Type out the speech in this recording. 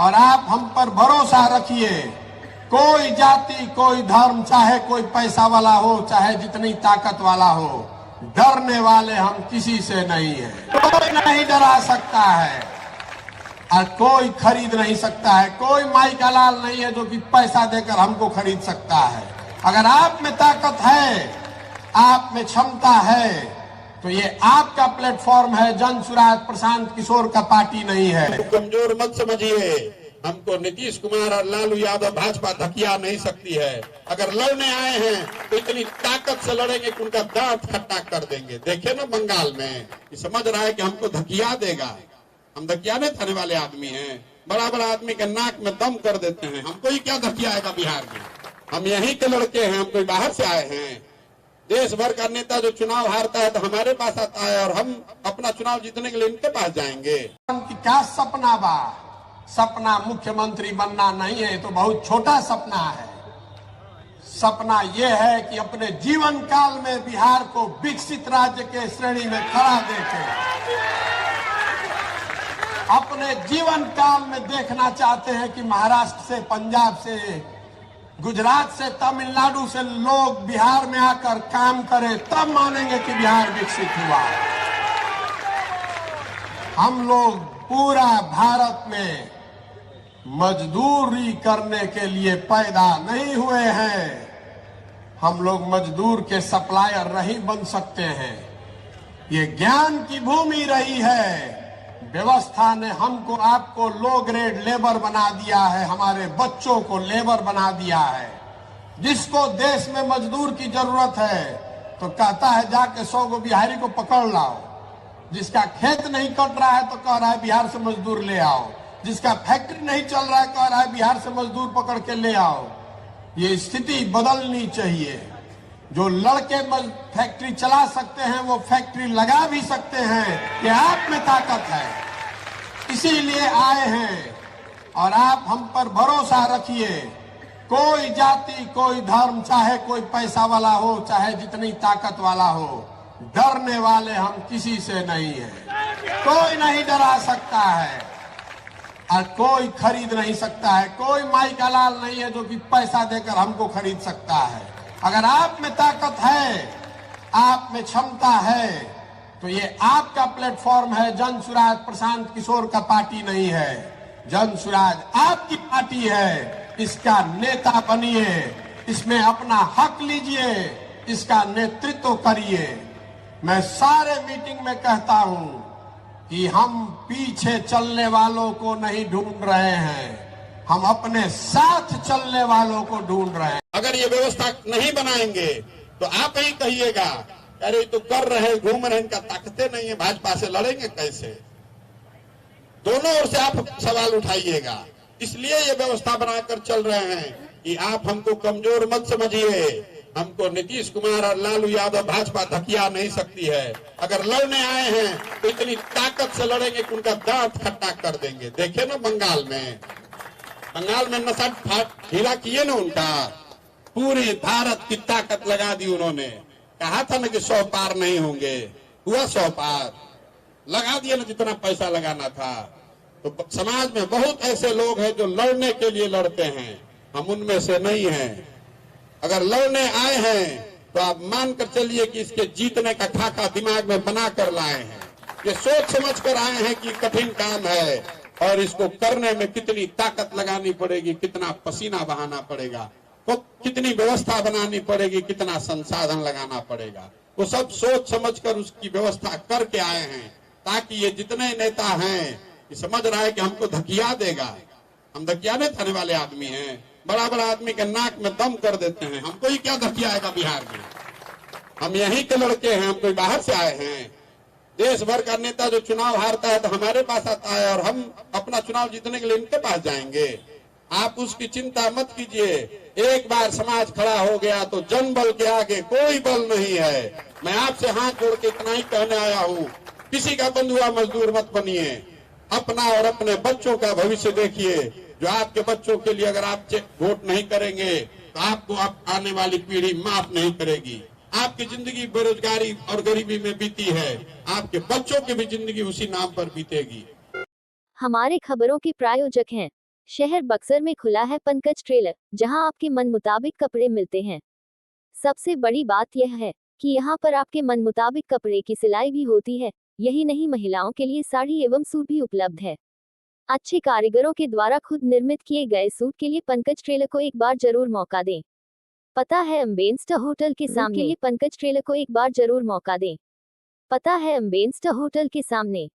और आप हम पर भरोसा रखिए। कोई जाति, कोई धर्म, चाहे कोई पैसा वाला हो, चाहे जितनी ताकत वाला हो, डरने वाले हम किसी से नहीं है। कोई नहीं डरा सकता है और कोई खरीद नहीं सकता है। कोई माई का लाल नहीं है जो कि पैसा देकर हमको खरीद सकता है। अगर आप में ताकत है, आप में क्षमता है, तो ये आपका प्लेटफॉर्म है। जन सुराज प्रशांत किशोर का पार्टी नहीं है। कमजोर मत समझिए। हमको नीतीश कुमार और लालू यादव भाजपा धकिया नहीं सकती है। अगर लड़ने आए हैं तो इतनी ताकत से लड़ेंगे कि उनका दांत खट्टा कर देंगे। देखे ना बंगाल में, समझ रहा है कि हमको धकिया देगा। हम धकियाने थाने वाले आदमी हैं। बड़ा बड़ा आदमी के नाक में दम कर देते हैं। हमको ही क्या धकियाएगा बिहार में? हम यहीं के लड़के हैं, हम कोई बाहर से आए हैं। देश भर का नेता जो चुनाव हारता है तो हमारे पास आता है और हम अपना चुनाव जीतने के लिए इनके पास जाएंगे। क्या सपना बा? सपना मुख्यमंत्री बनना नहीं है, तो बहुत छोटा सपना है। सपना यह है कि अपने जीवन काल में बिहार को विकसित राज्य के श्रेणी में खड़ा देके अपने जीवन काल में देखना चाहते हैं कि महाराष्ट्र से, पंजाब से, गुजरात से, तमिलनाडु से लोग बिहार में आकर काम करें, तब मानेंगे कि बिहार विकसित हुआ। हम लोग पूरा भारत में मजदूरी करने के लिए पैदा नहीं हुए हैं। हम लोग मजदूर के सप्लायर नहीं बन सकते हैं। ये ज्ञान की भूमि रही है। व्यवस्था ने हमको, आपको लो ग्रेड लेबर बना दिया है, हमारे बच्चों को लेबर बना दिया है। जिसको देश में मजदूर की जरूरत है तो कहता है जाके 100 गो बिहारी को पकड़ लाओ। जिसका खेत नहीं कट रहा है तो कह रहा है बिहार से मजदूर ले आओ। जिसका फैक्ट्री नहीं चल रहा है कह रहा है बिहार से मजदूर पकड़ के ले आओ। ये स्थिति बदलनी चाहिए। जो लड़के फैक्ट्री चला सकते हैं वो फैक्ट्री लगा भी सकते हैं। कि आप में ताकत है, इसीलिए आए हैं। और आप हम पर भरोसा रखिए। कोई जाति, कोई धर्म, चाहे कोई पैसा वाला हो, चाहे जितनी ताकत वाला हो, डरने वाले हम किसी से नहीं है। कोई नहीं डरा सकता है और कोई खरीद नहीं सकता है। कोई माई का लाल नहीं है जो कि पैसा देकर हमको खरीद सकता है। अगर आप में ताकत है, आप में क्षमता है, तो ये आपका प्लेटफॉर्म है। जन सुराज प्रशांत किशोर का पार्टी नहीं है। जन सुराज आपकी पार्टी है। इसका नेता बनिए, इसमें अपना हक लीजिए, इसका नेतृत्व करिए। मैं सारे मीटिंग में कहता हूं कि हम पीछे चलने वालों को नहीं ढूंढ रहे हैं, हम अपने साथ चलने वालों को ढूंढ रहे हैं। अगर ये व्यवस्था नहीं बनाएंगे तो आप ही कहिएगा अरे तो कर रहे, घूम रहे, इनका ताकतें नहीं है, भाजपा से लड़ेंगे कैसे? दोनों ओर से आप सवाल उठाइएगा। इसलिए ये व्यवस्था बनाकर चल रहे हैं कि आप हमको कमजोर मत समझिए। हमको नीतीश कुमार और लालू यादव भाजपा धकिया नहीं सकती है। अगर लड़ने आए हैं तो इतनी ताकत से लड़ेंगे कि उनका दांत खट्टा कर देंगे। देखे ना बंगाल में नशा ढीला किए ना उनका। पूरी भारत की ताकत लगा दी उन्होंने। कहा था ना कि 100 पार नहीं होंगे, हुआ 100 पार। लगा दिया ना जितना पैसा लगाना था। तो समाज में बहुत ऐसे लोग हैं जो लड़ने के लिए लड़ते हैं, हम उनमें से नहीं हैं। अगर लड़ने आए हैं तो आप मानकर चलिए कि इसके जीतने का खाका दिमाग में बना कर लाए हैं। ये सोच समझ कर आए हैं कि कठिन काम है और इसको करने में कितनी ताकत लगानी पड़ेगी, कितना पसीना बहाना पड़ेगा, तो कितनी व्यवस्था बनानी पड़ेगी, कितना संसाधन लगाना पड़ेगा। वो सब सोच समझ कर उसकी व्यवस्था करके आए हैं ताकि ये जितने नेता हैं, ये समझ रहा है कि हमको धकिया देगा। हम धकियाने थाने वाले आदमी हैं। बड़ा बड़ा आदमी के नाक में दम कर देते हैं। हमको ही क्या धकियाएगा बिहार में? हम यहीं के लड़के हैं, हम कोई बाहर से आए हैं। देश भर का नेता जो चुनाव हारता है तो हमारे पास आता है और हम अपना चुनाव जीतने के लिए इनके पास जाएंगे। आप उसकी चिंता मत कीजिए। एक बार समाज खड़ा हो गया तो जन बल के आगे कोई बल नहीं है। मैं आपसे हाथ जोड़ के इतना ही कहने आया हूँ, किसी का बंधुआ मजदूर मत बनिए। अपना और अपने बच्चों का भविष्य देखिए। जो आपके बच्चों के लिए अगर आप वोट नहीं करेंगे तो आपको आने वाली पीढ़ी माफ नहीं करेगी। आपकी जिंदगी बेरोजगारी और गरीबी में बीती है, आपके बच्चों की भी जिंदगी उसी नाम पर बीतेगी। हमारे खबरों के प्रायोजक हैं शहर बक्सर में खुला है पंकज टेलर, जहां आपके मन मुताबिक कपड़े मिलते हैं। सबसे बड़ी बात यह है कि यहां पर आपके मन मुताबिक कपड़े की सिलाई भी होती है। यही नहीं, महिलाओं के लिए साड़ी एवं सूट भी उपलब्ध है। अच्छे कारीगरों के द्वारा खुद निर्मित किए गए सूट के लिए पंकज टेलर को एक बार जरूर मौका दें। पता है अम्बेस्टर होटल के सामने। के लिए पंकज टेलर को एक बार जरूर मौका दें। पता है अम्बेस्टर होटल के सामने।